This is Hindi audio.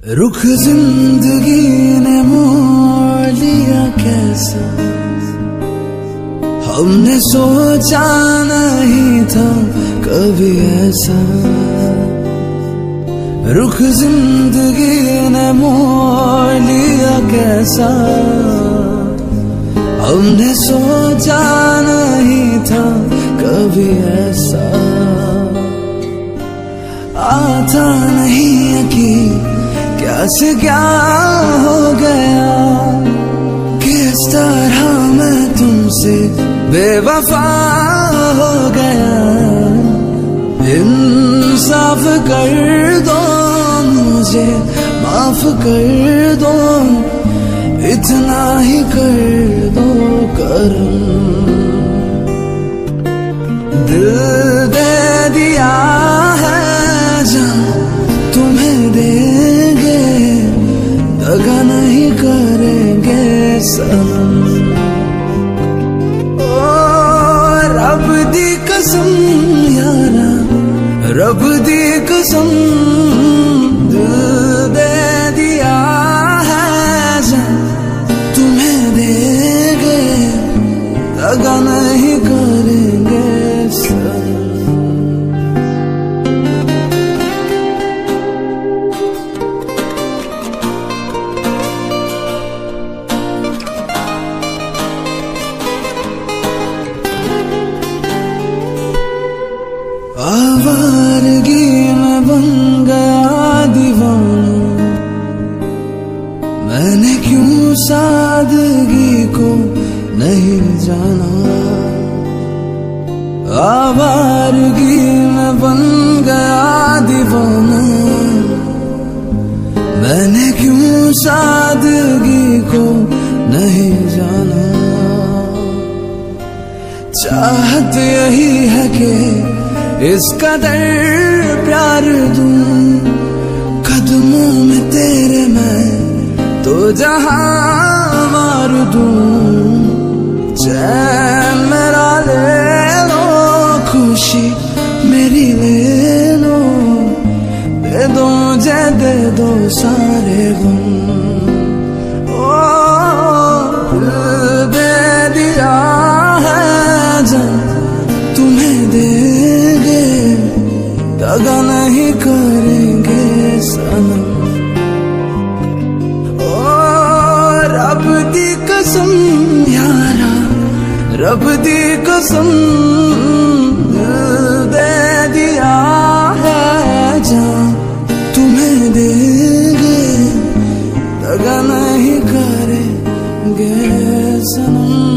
रुख जिंदगी ने मोड़ लिया कैसा, हमने सोचा नहीं था कभी ऐसा। रुख जिंदगी ने मोड़ लिया कैसा, हमने सोचा नहीं था कभी ऐसा। आता नहीं यकीन कैसे क्या हो गया, किस तरह मैं तुमसे बेवफा हो गया। इंसाफ कर दो मुझे, माफ कर दो, इतना ही कर दो करम। दिल दे दिया है जान तुम्हें देंगे, दगा नहीं करेंगे सनम। ओ रब दी कसम यारा, रब दी कसम, दिल दे दिया है जान तुम्हें देंगे, दगा नहीं करेंगे सनम। आवारगी में बन गया दीवाना, मैंने क्यों सादगी को नहीं जाना। आवारगी में बन गया दीवाना, मैंने क्यों सादगी को नहीं जाना। चाहत यही है कि इस कदर प्यार दूं, कदमों में तेरे मैं तो जहां मार दूं। चैन मेरा ले लो, खुशी मेरी ले लो, दे दो मुझे दे दो सारे गम। ओ दिल दे दिया है जान तुम्हें देंगे, दगा नहीं करेंगे सनम। ओ रब दी कसम यारा, रब दी कसम, दिल दे दिया है जान तुम्हें देंगे, दगा नहीं करेंगे सनम।